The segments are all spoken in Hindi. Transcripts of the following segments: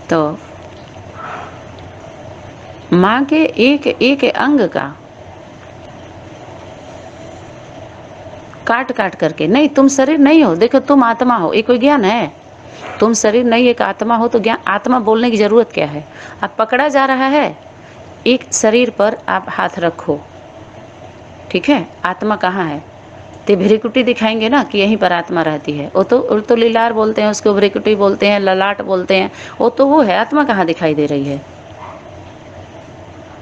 तो माँ के एक एक अंग का काट काट करके, नहीं तुम शरीर नहीं हो, देखो तुम आत्मा हो, एक विज्ञान है, तुम शरीर नहीं एक आत्मा हो, तो ज्ञान आत्मा बोलने की जरूरत क्या है। अब पकड़ा जा रहा है, एक शरीर पर आप हाथ रखो, ठीक है, आत्मा कहाँ है, तो भ्रिकुटी दिखाएंगे ना कि यहीं पर आत्मा रहती है। वो तो लीलार बोलते हैं उसको, भ्रिकुटी बोलते हैं, ललाट बोलते हैं, वो है, आत्मा कहाँ दिखाई दे रही है।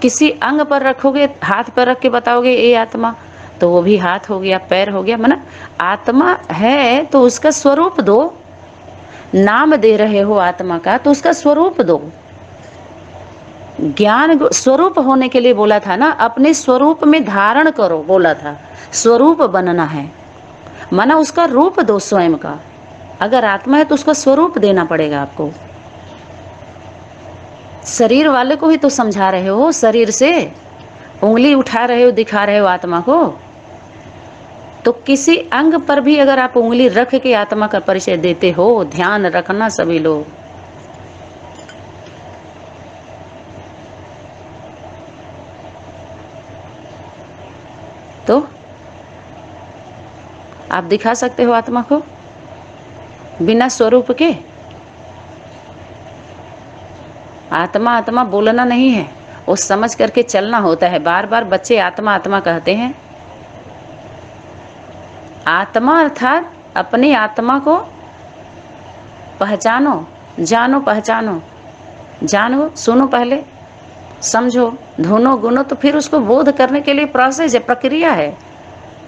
किसी अंग पर रखोगे, हाथ पर रख के बताओगे ये आत्मा, तो वो भी हाथ हो गया, पैर हो गया, माना आत्मा है तो उसका स्वरूप दो। नाम दे रहे हो आत्मा का तो उसका स्वरूप दो। ज्ञान स्वरूप होने के लिए बोला था ना, अपने स्वरूप में धारण करो बोला था, स्वरूप बनना है, माना उसका रूप दो स्वयं का। अगर आत्मा है तो उसका स्वरूप देना पड़ेगा आपको। शरीर वाले को ही तो समझा रहे हो, शरीर से उंगली उठा रहे हो, दिखा रहे हो आत्मा को, तो किसी अंग पर भी अगर आप उंगली रख के आत्मा का परिचय देते हो, ध्यान रखना सभी लोग। तो आप दिखा सकते हो आत्मा को बिना स्वरूप के। आत्मा आत्मा बोलना नहीं है, वो समझ करके चलना होता है। बार बार बच्चे आत्मा आत्मा कहते हैं। आत्मा अर्थात अपनी आत्मा को पहचानो, जानो, पहचानो, जानो, सुनो, पहले समझो, धुनो, गुनो, तो फिर उसको बोध करने के लिए प्रोसेस है, प्रक्रिया है।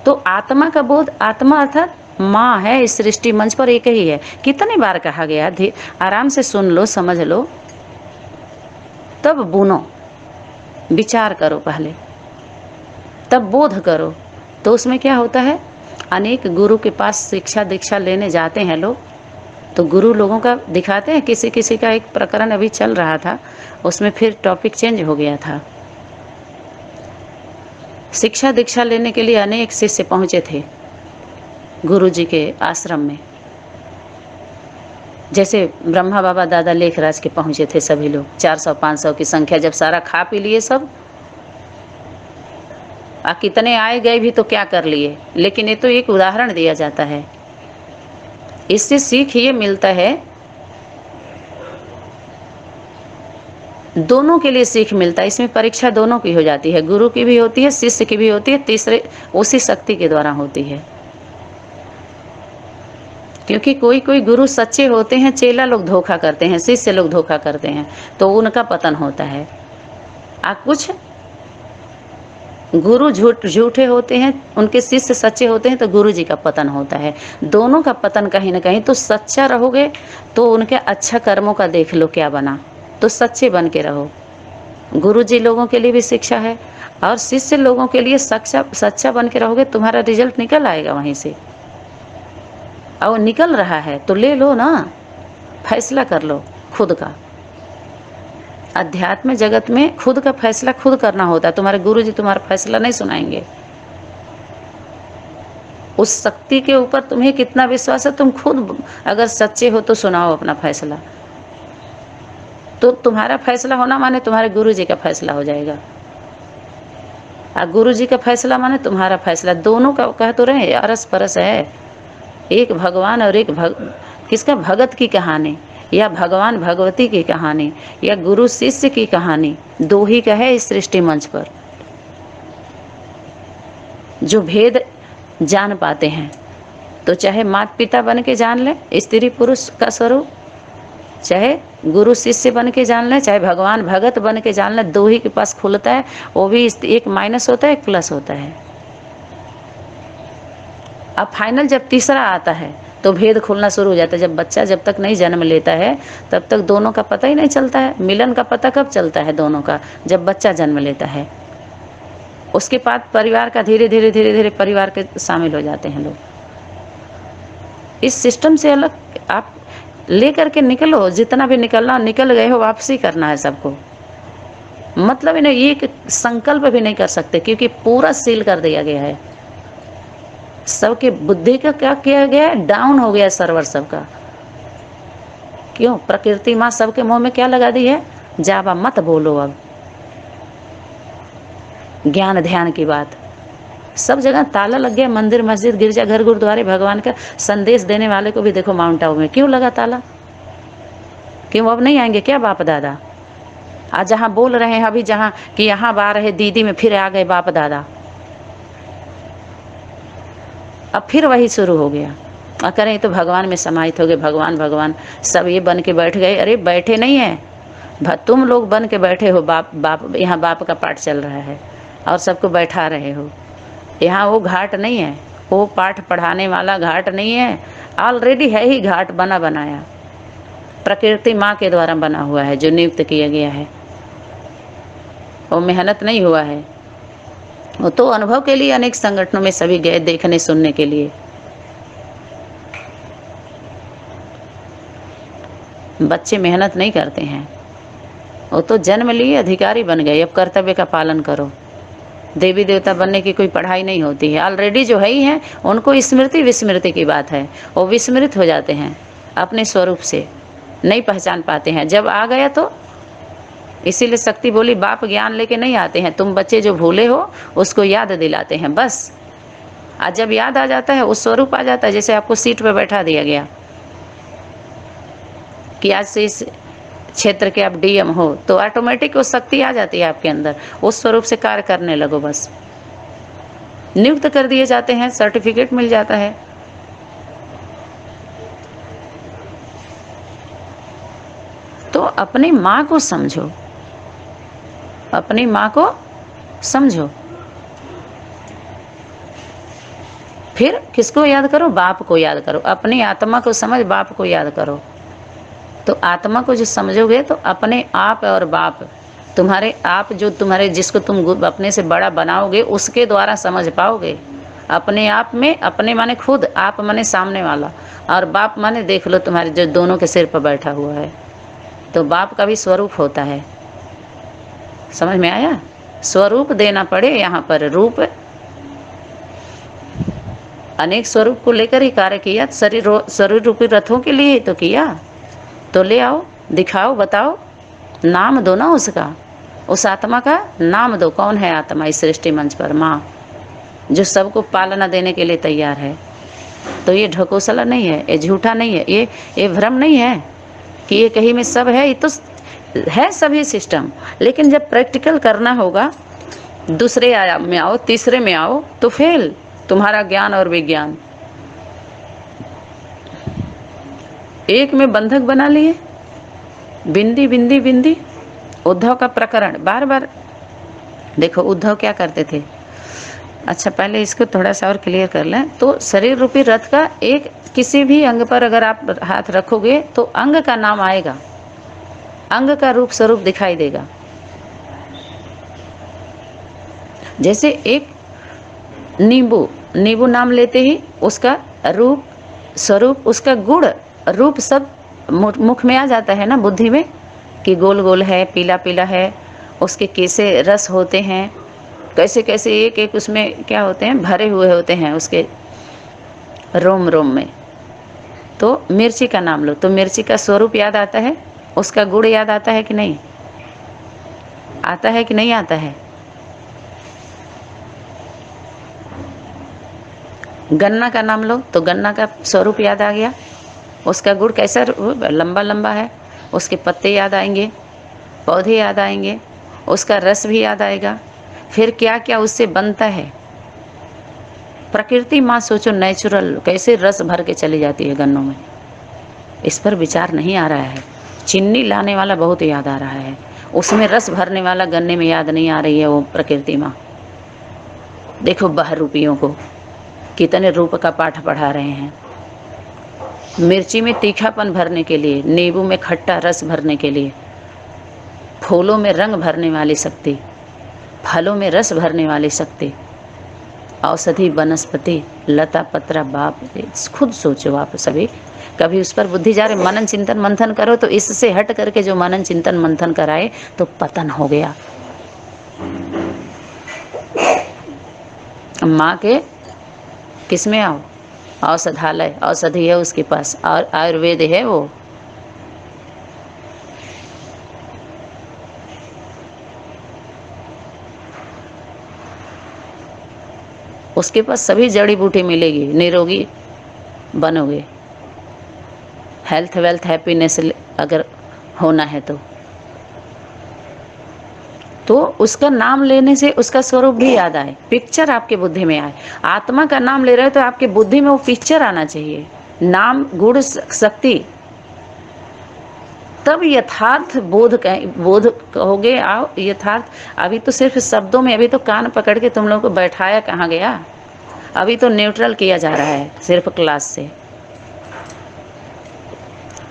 तो आत्मा का बोध, आत्मा अर्थात माँ है इस सृष्टि मंच पर, एक ही है। कितनी बार कहा गया, आराम से सुन लो, समझ लो, तब बुनो, विचार करो पहले, तब बोध करो। तो उसमें क्या होता है, अनेक गुरु के पास शिक्षा दीक्षा लेने जाते हैं लोग, तो गुरु लोगों का दिखाते हैं। किसी किसी का एक प्रकरण अभी चल रहा था, उसमें फिर टॉपिक चेंज हो गया था। शिक्षा दीक्षा लेने के लिए अनेक शिष्य पहुंचे थे गुरु जी के आश्रम में। जैसे ब्रह्मा बाबा दादा लेखराज के पहुंचे थे सभी लोग, 400-500 की संख्या। जब सारा खा पी लिए सब, कितने आए गए भी तो क्या कर लिए, लेकिन ये तो एक उदाहरण दिया जाता है। इससे सीख ये मिलता है, दोनों के लिए सीख मिलता है। इसमें परीक्षा दोनों की हो जाती है, गुरु की भी होती है, शिष्य की भी होती है, तीसरे उसी शक्ति के द्वारा होती है। क्योंकि कोई कोई गुरु सच्चे होते हैं, चेला लोग धोखा करते हैं, शिष्य लोग धोखा करते हैं, तो उनका पतन होता है। कुछ गुरु झूठे होते हैं, उनके शिष्य सच्चे होते हैं, तो गुरु जी का पतन होता है। दोनों का पतन कहीं ना कहीं। तो सच्चा रहोगे तो उनके अच्छा कर्मों का देख लो क्या बना, तो सच्चे बन के रहो। गुरु जी लोगों के लिए भी शिक्षा है, और शिष्य लोगों के लिए सच्चा बन के रहोगे, तुम्हारा रिजल्ट निकल आएगा वहीं से। और निकल रहा है तो ले लो ना, फैसला कर लो खुद का। अध्यात्म जगत में खुद का फैसला खुद करना होता है। तुम्हारे गुरु जी तुम्हारा फैसला नहीं सुनाएंगे। उस शक्ति के ऊपर तुम्हें कितना विश्वास है, तुम खुद अगर सच्चे हो तो सुनाओ अपना फैसला। तो तुम्हारा फैसला होना माने तुम्हारे गुरु जी का फैसला हो जाएगा, और गुरु जी का फैसला माने तुम्हारा फैसला। दोनों का कह तो रहे अरस परस है, एक भगवान और एक किसका, भगत की कहानी, या भगवान भगवती की कहानी, या गुरु शिष्य की कहानी, दो ही का है इस सृष्टि मंच पर। जो भेद जान पाते हैं, तो चाहे माता पिता बन के जान ले स्त्री पुरुष का स्वरूप, चाहे गुरु शिष्य बन के जान ले, चाहे भगवान भगत बन के जान ले, दो ही के पास खुलता है। वो भी एक माइनस होता है, एक प्लस होता है। अब फाइनल जब तीसरा आता है तो भेद खुलना शुरू हो जाता है। जब बच्चा जब तक नहीं जन्म लेता है तब तक दोनों का पता ही नहीं चलता है। मिलन का पता कब चलता है दोनों का, जब बच्चा जन्म लेता है। उसके बाद परिवार का धीरे धीरे परिवार के शामिल हो जाते हैं लोग। इस सिस्टम से अलग आप ले करके निकलो, जितना भी निकलना, निकल गए हो, वापसी करना है सबको। मतलब इन्हें एक संकल्प भी नहीं कर सकते, क्योंकि पूरा सील कर दिया गया है। सबके बुद्धि का क्या किया गया है, डाउन हो गया सर्वर सबका। क्यों? प्रकृति माँ सबके मुंह में क्या लगा दी है? जावा मत बोलो अब, ज्ञान ध्यान की बात। सब जगह ताला लग गया, मंदिर मस्जिद गिरजाघर गुरुद्वारे, भगवान का संदेश देने वाले को भी देखो माउंट आबू में क्यों लगा ताला? क्यों अब नहीं आएंगे क्या बाप दादा? आज जहाँ बोल रहे हैं अभी, जहाँ कि यहाँ आ रहे दीदी में फिर आ गए बाप दादा, अब फिर वही शुरू हो गया। और करें तो भगवान में समाहित हो गए, भगवान भगवान सब ये बन के बैठ गए। अरे बैठे नहीं है, तुम लोग बन के बैठे हो। बाप बाप, यहाँ बाप का पाठ चल रहा है और सबको बैठा रहे हो। यहाँ वो घाट नहीं है, वो पाठ पढ़ाने वाला घाट नहीं है, ऑलरेडी है ही घाट बना बनाया, प्रकृति माँ के द्वारा बना हुआ है, जो नियुक्त किया गया है। वो मेहनत नहीं हुआ है, वो तो अनुभव के लिए अनेक संगठनों में सभी गए देखने सुनने के लिए। बच्चे मेहनत नहीं करते हैं, वो तो जन्म लिए अधिकारी बन गए, अब कर्तव्य का पालन करो। देवी देवता बनने की कोई पढ़ाई नहीं होती है, ऑलरेडी जो है ही हैं उनको स्मृति विस्मृति की बात है, वो विस्मृत हो जाते हैं, अपने स्वरूप से नहीं पहचान पाते हैं। जब आ गया तो इसीलिए शक्ति बोली बाप ज्ञान लेके नहीं आते हैं, तुम बच्चे जो भूले हो उसको याद दिलाते हैं बस। आज जब याद आ जाता है, उस स्वरूप आ जाता है। जैसे आपको सीट पे बैठा दिया गया कि आज से इस क्षेत्र के आप डीएम हो, तो ऑटोमेटिक वो शक्ति आ जाती है आपके अंदर, उस स्वरूप से कार्य करने लगो बस। नियुक्त कर दिए जाते हैं, सर्टिफिकेट मिल जाता है। तो अपनी माँ को समझो, अपनी माँ को समझो। फिर किसको याद करो? बाप को याद करो। अपनी आत्मा को समझ, बाप को याद करो। तो आत्मा को जो समझोगे तो अपने आप और बाप, तुम्हारे आप जो तुम्हारे जिसको तुम अपने से बड़ा बनाओगे उसके द्वारा समझ पाओगे। अपने आप में, अपने माने खुद, आप माने सामने वाला, और बाप माने देख लो तुम्हारे जो दोनों के सिर पर बैठा हुआ है। तो बाप का भी स्वरूप होता है, समझ में आया? स्वरूप देना पड़े यहाँ पर, रूप अनेक स्वरूप को लेकर ही कार्य किया। शरीर रूपी रथों के लिए तो किया, तो ले आओ, दिखाओ, बताओ, नाम दो ना उसका, उस आत्मा का नाम दो। कौन है आत्मा इस सृष्टि मंच पर? माँ, जो सबको पालना देने के लिए तैयार है। तो ये ढकोसला नहीं है, ये झूठा नहीं है, ये भ्रम नहीं है कि ये कहीं में सब है। ये तो है सभी सिस्टम, लेकिन जब प्रैक्टिकल करना होगा, दूसरे आयाम में आओ, तीसरे में आओ, तो फेल तुम्हारा ज्ञान और विज्ञान। एक में बंधक बना लिए, बिंदी बिंदी बिंदी। उद्धव का प्रकरण बार बार देखो, उद्धव क्या करते थे। अच्छा, पहले इसको थोड़ा सा और क्लियर कर लें। तो शरीर रूपी रथ का एक किसी भी अंग पर अगर आप हाथ रखोगे तो अंग का नाम आएगा, अंग का रूप स्वरूप दिखाई देगा। जैसे एक नींबू, नींबू नाम लेते ही उसका रूप स्वरूप, उसका गुण रूप सब मुख में आ जाता है ना, बुद्धि में, कि गोल गोल है, पीला पीला है, उसके कैसे रस होते हैं, कैसे कैसे एक एक उसमें क्या होते हैं, भरे हुए होते हैं उसके रोम रोम में। तो मिर्ची का नाम लो तो मिर्ची का स्वरूप याद आता है, उसका गुण याद आता है कि नहीं? आता है कि नहीं आता है? गन्ना का नाम लो तो गन्ना का स्वरूप याद आ गया, उसका गुण कैसा लंबा लंबा है, उसके पत्ते याद आएंगे, पौधे याद आएंगे, उसका रस भी याद आएगा। फिर क्या क्या उससे बनता है, प्रकृति माँ सोचो नेचुरल कैसे रस भर के चली जाती है गन्नों में। इस पर विचार नहीं आ रहा है। चीनी लाने वाला बहुत याद आ रहा है, उसमें रस भरने वाला गन्ने में याद नहीं आ रही है वो प्रकृति माँ। देखो बाहर रूपियों को कितने रूप का पाठ पढ़ा रहे हैं। मिर्ची में तीखापन भरने के लिए, नींबू में खट्टा रस भरने के लिए, फूलों में रंग भरने वाली शक्ति, फलों में रस भरने वाली शक्ति, औषधि वनस्पति लता पत्रा। बाप खुद सोचो आप सभी, कभी उस पर बुद्धि जा रहे, मनन चिंतन मंथन करो। तो इससे हट करके जो मनन चिंतन मंथन कराए तो पतन हो गया। माँ के किस में आओ, औषधालय, औषधि है उसके पास, और आयुर्वेद है वो, उसके पास सभी जड़ी बूटी मिलेगी, निरोगी बनोगे। हेल्थ वेल्थ हैप्पीनेस अगर होना है तो उसका नाम लेने से उसका स्वरूप भी याद आए, पिक्चर आपके बुद्धि में आए। आत्मा का नाम ले रहे हो तो आपके बुद्धि में वो पिक्चर आना चाहिए, नाम गुण शक्ति, तब यथार्थ बोध कहोगे। आओ यथार्थ, अभी तो सिर्फ शब्दों में, अभी तो कान पकड़ के तुम लोगों को बैठाया कहाँ गया, अभी तो न्यूट्रल किया जा रहा है, सिर्फ क्लास से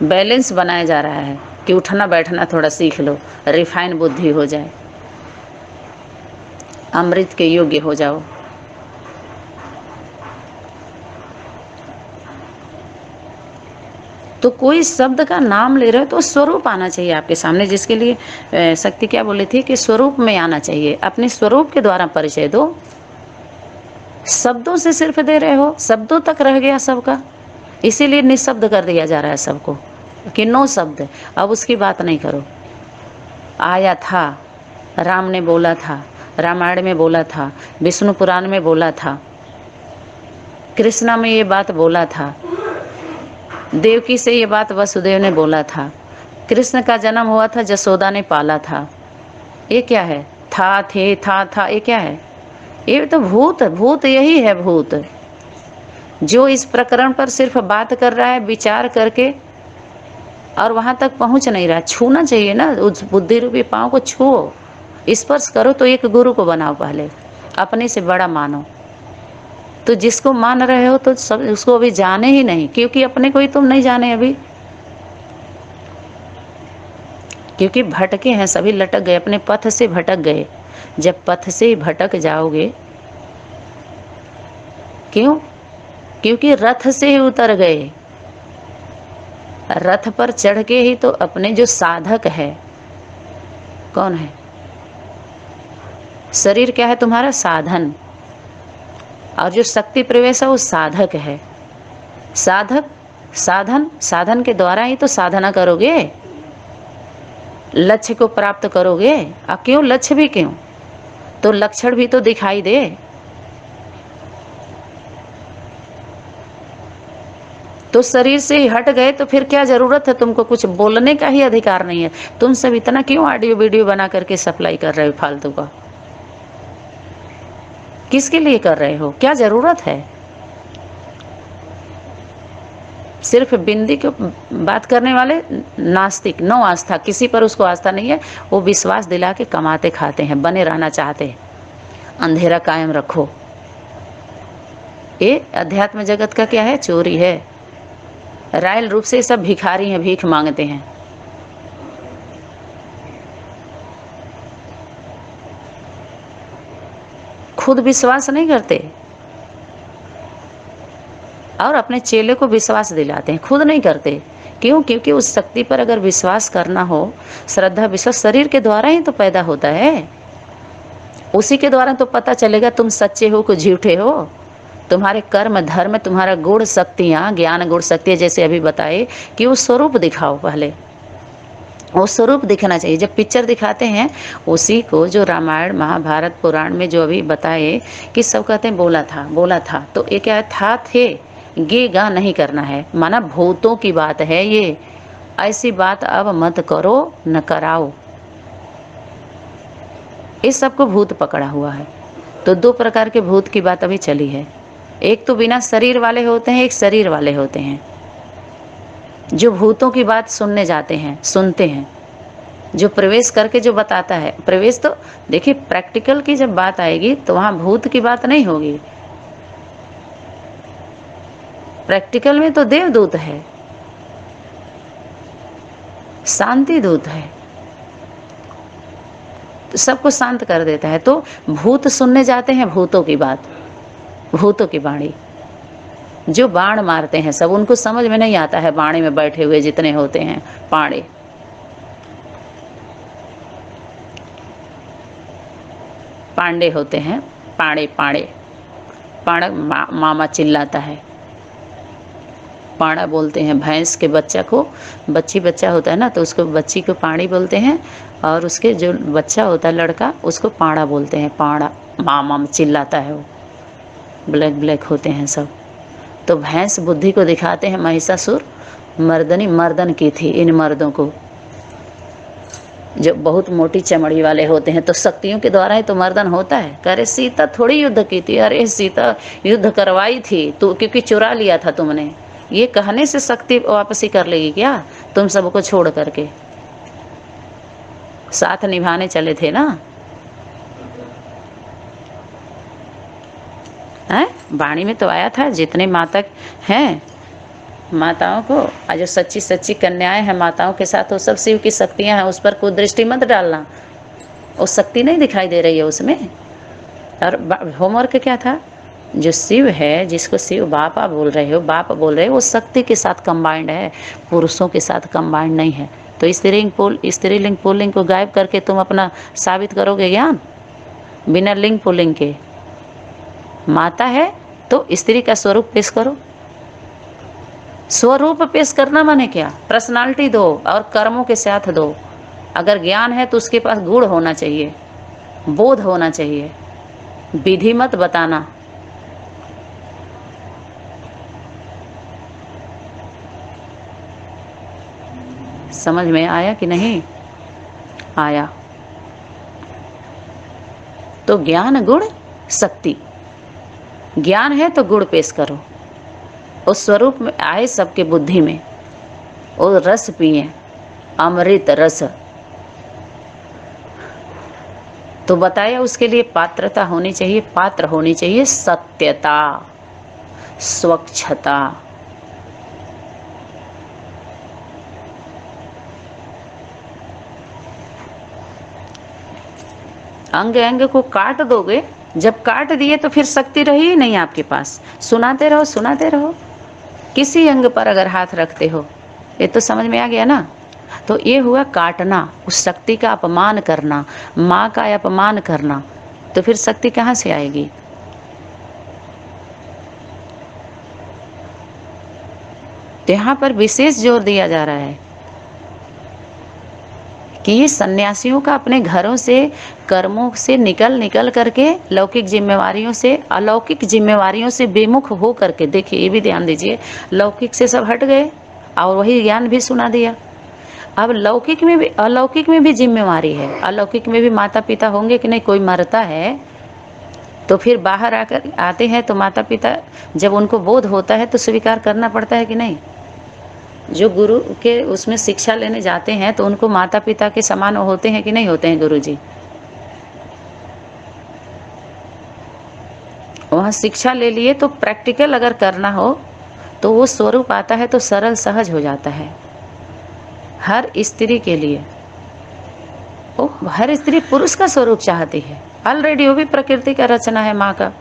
बैलेंस बनाया जा रहा है कि उठना बैठना थोड़ा सीख लो, रिफाइन बुद्धि हो जाए, अमृत के योग्य हो जाओ। तो कोई शब्द का नाम ले रहे हो तो स्वरूप आना चाहिए आपके सामने, जिसके लिए शक्ति क्या बोली थी कि स्वरूप में आना चाहिए, अपने स्वरूप के द्वारा परिचय दो। शब्दों से सिर्फ दे रहे हो, शब्दों तक रह गया सबका, इसीलिए निशब्द कर दिया जा रहा है सबको कि नो शब्द। अब उसकी बात नहीं करो। आया था, राम ने बोला था, रामायण में बोला था, विष्णु पुराण में बोला था, कृष्णा में ये बात बोला था, देवकी से ये बात वसुदेव ने बोला था, कृष्ण का जन्म हुआ था, जसोदा ने पाला था। ये क्या है? था, थे, था, ये क्या है? ये तो भूत यही है भूत, जो इस प्रकरण पर सिर्फ बात कर रहा है विचार करके और वहां तक पहुंच नहीं रहा। छूना चाहिए ना, उस बुद्धि रूपी पांव को छुओ, स्पर्श करो। तो एक गुरु को बनाओ, पहले अपने से बड़ा मानो। तो जिसको मान रहे हो तो सब उसको अभी जाने ही नहीं, क्योंकि अपने को ही तुम नहीं जाने अभी, क्योंकि भटके हैं सभी, लटक गए, अपने पथ से भटक गए। जब पथ से भटक जाओगे, क्यों? क्योंकि रथ से ही उतर गए। रथ पर चढ़ के ही तो अपने जो साधक है, कौन है? शरीर क्या है तुम्हारा? साधन। और जो शक्ति प्रवेश है वो साधक है। साधक साधन के द्वारा ही तो साधना करोगे, लक्ष्य को प्राप्त करोगे। अब क्यों लक्ष्य भी क्यों? तो लक्षण भी तो दिखाई दे। तो शरीर से ही हट गए तो फिर क्या जरूरत है तुमको? कुछ बोलने का ही अधिकार नहीं है। तुम सब इतना क्यों ऑडियो वीडियो बना करके सप्लाई कर रहे हो फालतू का? किसके लिए कर रहे हो? क्या जरूरत है? सिर्फ बिंदी को बात करने वाले नास्तिक, नो आस्था, किसी पर उसको आस्था नहीं है। वो विश्वास दिला के कमाते खाते हैं, बने रहना चाहते हैं। अंधेरा कायम रखो। ये अध्यात्म जगत का क्या है? चोरी है। रायल रूप से सब भिखारी हैं, भीख मांगते हैं। खुद विश्वास नहीं करते और अपने चेले को विश्वास दिलाते हैं, खुद नहीं करते। क्यों? क्योंकि उस शक्ति पर अगर विश्वास करना हो, श्रद्धा विश्वास शरीर के द्वारा ही तो पैदा होता है। उसी के द्वारा तो पता चलेगा तुम सच्चे हो कि झूठे हो। तुम्हारे कर्म धर्म, तुम्हारा गुण शक्तियाँ, ज्ञान गुण शक्तियाँ, जैसे अभी बताए कि वो स्वरूप दिखाओ। पहले वो स्वरूप दिखना चाहिए। जब पिक्चर दिखाते हैं उसी को, जो रामायण महाभारत पुराण में जो अभी बताए कि सब कहते हैं बोला था, तो ये क्या था, थे, गे गा नहीं करना है, माना भूतों की बात है ये। ऐसी बात अब मत करो, न कराओ। इस सबको भूत पकड़ा हुआ है। तो दो प्रकार के भूत की बात अभी चली है। एक तो बिना शरीर वाले होते हैं, एक शरीर वाले होते हैं, जो भूतों की बात सुनने जाते हैं, सुनते हैं। जो प्रवेश करके जो बताता है, प्रवेश तो देखिए प्रैक्टिकल की जब बात आएगी तो वहाँ भूत की बात नहीं होगी। प्रैक्टिकल में तो देवदूत है, शांति दूत है, तो सबको शांत कर देता है। तो भूत सुनने जाते हैं भूतों की बात, भूतों की वाणी। जो बाण मारते हैं सब, उनको समझ में नहीं आता है बाणे में बैठे हुए जितने होते हैं पाड़े। पांडे होते हैं, पाड़े पाड़ा मामा चिल्लाता है, पाड़ा बोलते हैं। भैंस के बच्चा को, बच्चा होता है ना, तो उसको बच्ची को पाड़ी बोलते हैं, और उसके जो बच्चा होता है लड़का, उसको पाड़ा बोलते हैं। पाड़ा मामा चिल्लाता है वो। ब्लैक ब्लैक होते हैं सब। तो भैंस बुद्धि को दिखाते हैं, महिषासुर मर्दनी मर्दन की थी इन मर्दों को, जो बहुत मोटी चमड़ी वाले होते हैं। तो शक्तियों के द्वारा ही तो मर्दन होता है। कह रहे सीता थोड़ी युद्ध की थी, अरे सीता युद्ध करवाई थी तो, क्योंकि चुरा लिया था तुमने। ये कहने से शक्ति वापसी कर लेगी क्या? तुम सबको छोड़ करके साथ निभाने चले थे ना। है वाणी में तो आया था, जितने माता हैं माताओं को, आज जो सच्ची सच्ची कन्याएं हैं माताओं के साथ, वो सब शिव की शक्तियां हैं। उस पर कोई दृष्टि मत डालना, वो शक्ति नहीं दिखाई दे रही है उसमें। और होमवर्क क्या था? जो शिव है, जिसको शिव बापा बोल रहे हो, बाप बोल रहे हो, वो शक्ति के साथ कंबाइंड है, पुरुषों के साथ कंबाइंड नहीं है। तो स्त्रीलिंग पुल्लिंग को गायब करके तुम अपना साबित करोगे ज्ञान? बिना लिंग पुल्लिंग के। माता है तो स्त्री का स्वरूप पेश करो। स्वरूप पेश करना माने क्या? पर्सनालिटी दो और कर्मों के साथ दो। अगर ज्ञान है तो उसके पास गुण होना चाहिए, बोध होना चाहिए, विधि मत बताना। समझ में आया कि नहीं आया? तो ज्ञान गुण शक्ति, ज्ञान है तो गुण पेश करो, उस स्वरूप में आए सबके बुद्धि में, और रस पिए, अमृत रस। तो बताया उसके लिए पात्रता होनी चाहिए, पात्र होनी चाहिए सत्यता, स्वच्छता। अंग अंग को काट दोगे, जब काट दिए तो फिर शक्ति रही ही नहीं आपके पास। सुनाते रहो सुनाते रहो। किसी अंग पर अगर हाथ रखते हो, ये तो समझ में आ गया ना। तो ये हुआ काटना, उस शक्ति का अपमान करना, माँ का अपमान करना। तो फिर शक्ति कहाँ से आएगी? तो यहाँ पर विशेष जोर दिया जा रहा है कि ये सन्यासियों का अपने घरों से, कर्मों से निकल करके लौकिक जिम्मेवारियों से, अलौकिक जिम्मेवारियों से बेमुख हो करके, देखिए ये भी ध्यान दीजिए, लौकिक से सब हट गए और वही ज्ञान भी सुना दिया। अब लौकिक में भी अलौकिक में भी जिम्मेवारी है। अलौकिक में भी माता पिता होंगे कि नहीं? कोई मरता है तो फिर बाहर आकर आते हैं तो माता पिता जब उनको बोध होता है तो स्वीकार करना पड़ता है कि नहीं? जो गुरु के उसमें शिक्षा लेने जाते हैं तो उनको माता पिता के समान होते हैं कि नहीं होते हैं? गुरु जी वहाँ शिक्षा ले लिए तो प्रैक्टिकल अगर करना हो तो वो स्वरूप आता है तो सरल सहज हो जाता है हर स्त्री के लिए। ओ हर स्त्री पुरुष का स्वरूप चाहती है, ऑलरेडी वो भी प्रकृति का रचना है माँ का,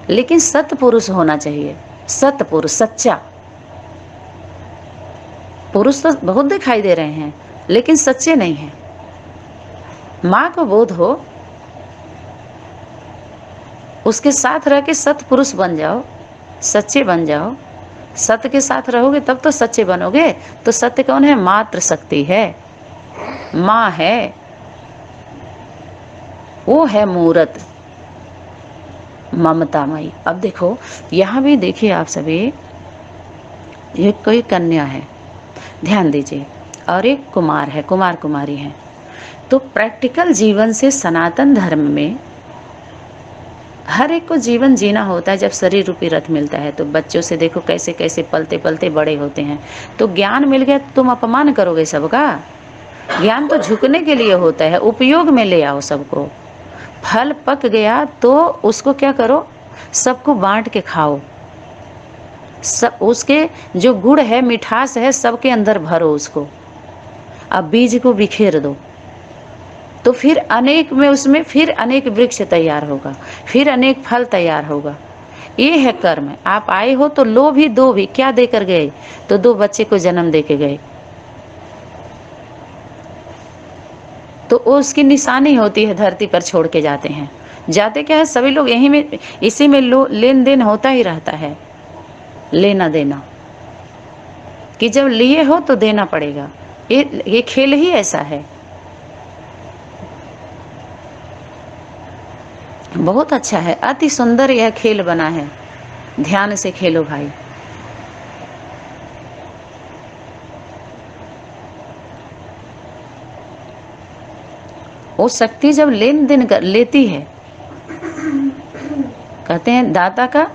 लेकिन सत पुरुष होना चाहिए। सत पुरुष, सच्चा पुरुष तो बहुत दिखाई दे रहे हैं लेकिन सच्चे नहीं हैं। माँ को बोध हो, उसके साथ रह के सत पुरुष बन जाओ, सच्चे बन जाओ। सत्य के साथ रहोगे तब तो सच्चे बनोगे। तो सत्य कौन है? मात्र शक्ति है, माँ है, वो है मूरत ममतामयी। अब देखो यहाँ भी देखिए आप सभी, ये कोई कन्या है, ध्यान दीजिए, और एक कुमार है, कुमार कुमारी है। तो प्रैक्टिकल जीवन से सनातन धर्म में हर एक को जीवन जीना होता है। जब शरीर रूपी रथ मिलता है तो बच्चों से देखो कैसे कैसे पलते पलते बड़े होते हैं। तो ज्ञान मिल गया तो तुम अपमान करोगे सबका? ज्ञान तो झुकने के लिए होता है, उपयोग में ले आओ सबको। फल पक गया तो उसको क्या करो? सबको बांट के खाओ। सब उसके जो गुण है, मिठास है, सबके अंदर भरो उसको। अब बीज को बिखेर दो तो फिर अनेक में उसमें फिर अनेक वृक्ष तैयार होगा, फिर अनेक फल तैयार होगा। ये है कर्म। आप आए हो तो लो भी दो भी। क्या देकर गए? तो 2 बच्चे को जन्म दे के गए। तो उसकी निशानी होती है, धरती पर छोड़ के जाते हैं। जाते क्या है? सभी लोग यहीं में, इसी में लेन देन होता ही रहता है, लेना देना, कि जब लिए हो तो देना पड़ेगा। ये खेल ही ऐसा है। बहुत अच्छा है, अति सुंदर यह खेल बना है, ध्यान से खेलो भाई। वो शक्ति जब लेन देन लेती है, कहते हैं दाता का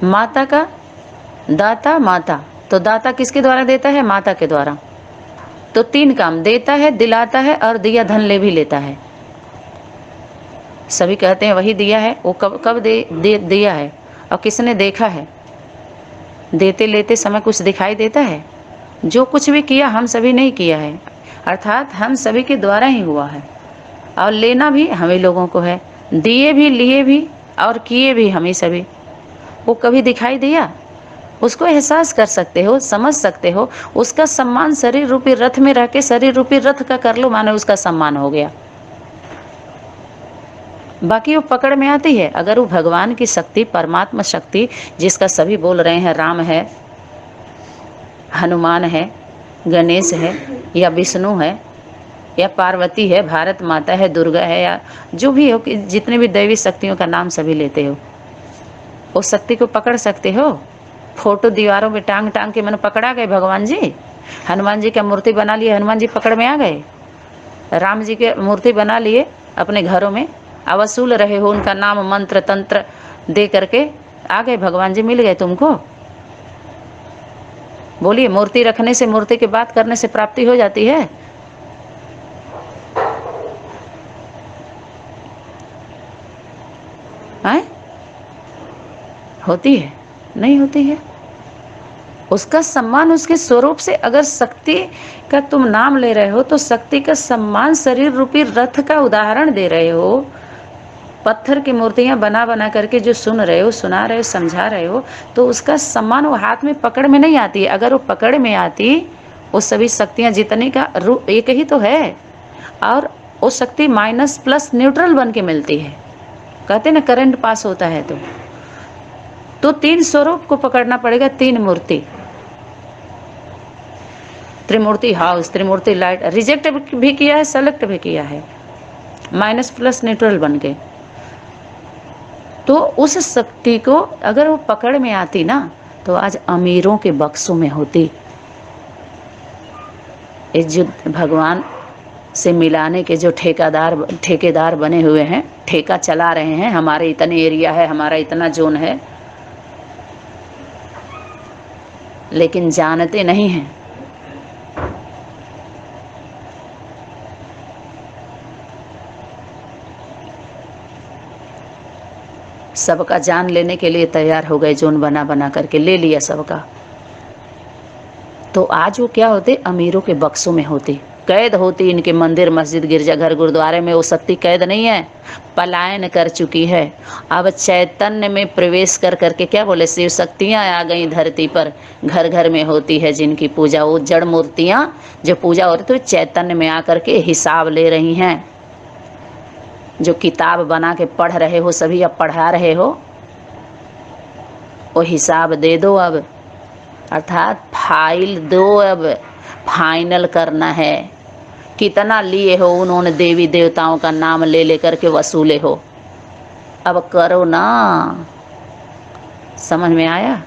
माता का दाता माता, तो दाता किसके द्वारा देता है? माता के द्वारा। तो 3 काम, देता है, दिलाता है और दिया धन ले भी लेता है। सभी कहते हैं वही दिया है, वो कब दिया है और किसने देखा है? देते लेते समय कुछ दिखाई देता है? जो कुछ भी किया हम सभी ने किया है, अर्थात हम सभी के द्वारा ही हुआ है, और लेना भी हमें लोगों को है, दिए भी, लिए भी और किए भी हमें सभी। वो कभी दिखाई दिया? उसको एहसास कर सकते हो, समझ सकते हो, उसका सम्मान शरीर रूपी रथ में रह के शरीर रूपी रथ का कर लो, मानो उसका सम्मान हो गया। बाकी वो पकड़ में आती है। अगर वो भगवान की शक्ति, परमात्मा शक्ति, जिसका सभी बोल रहे हैं, राम है, हनुमान है, गणेश है, या विष्णु है, या पार्वती है, भारत माता है, दुर्गा है, या जो भी हो, कि जितने भी दैवी शक्तियों का नाम सभी लेते हो, उस शक्ति को पकड़ सकते हो। फोटो दीवारों में टांग टांग के मैंने पकड़ा गए भगवान जी। हनुमान जी का मूर्ति बना लिए, हनुमान जी पकड़ में आ गए। राम जी के मूर्ति बना लिए अपने घरों में, अवसूल रहे हो, उनका नाम मंत्र तंत्र दे करके आ गए भगवान जी, मिल गए तुमको। बोलिए, मूर्ति रखने से, मूर्ति की बात करने से प्राप्ति हो जाती है? हैं? होती है? नहीं होती है। उसका सम्मान उसके स्वरूप से, अगर शक्ति का तुम नाम ले रहे हो तो शक्ति का सम्मान शरीर रूपी रथ का उदाहरण दे रहे हो। पत्थर की मूर्तियां बना बना करके जो सुन रहे हो, सुना रहे हो, समझा रहे हो, तो उसका सम्मान वो हाथ में पकड़ में नहीं आती है। अगर वो पकड़ में आती, वो सभी शक्तियां जितने का रूप एक ही तो है, और वो शक्ति माइनस प्लस न्यूट्रल बन के मिलती है। कहते ना करंट पास होता है। तो 3 स्वरूप को पकड़ना पड़ेगा, 3 मूर्ति, त्रिमूर्ति हाउस, त्रिमूर्ति लाइट। रिजेक्ट भी किया है, सेलेक्ट भी किया है, माइनस प्लस न्यूट्रल बन के। तो उस शक्ति को अगर वो पकड़ में आती ना, तो आज अमीरों के बक्सों में होती। इस जो भगवान से मिलाने के जो ठेकेदार बने हुए हैं, ठेका चला रहे हैं, हमारे इतने एरिया है, हमारा इतना जोन है, लेकिन जानते नहीं हैं। सबका जान लेने के लिए तैयार हो गए, जोन बना बना करके ले लिया सबका। तो आज वो क्या होते? अमीरों के बक्सों में होती, कैद होती। इनके मंदिर, मस्जिद, गिरजाघर, गुरुद्वारे में वो शक्ति कैद नहीं है, पलायन कर चुकी है। अब चैतन्य में प्रवेश कर करके, क्या बोले, शिव शक्तियाँ आ गई धरती पर, घर घर में होती है जिनकी पूजा। वो जड़ मूर्तियाँ जो पूजा हो रही, तो चैतन्य में आकर के हिसाब ले रही हैं। जो किताब बना के पढ़ रहे हो सभी, अब पढ़ा रहे हो, वो हिसाब दे दो अब, अर्थात फाइल दो, अब फाइनल करना है। कितना लिए हो उन्होंने, देवी देवताओं का नाम ले लेकर के वसूले हो, अब करो ना। समझ में आया?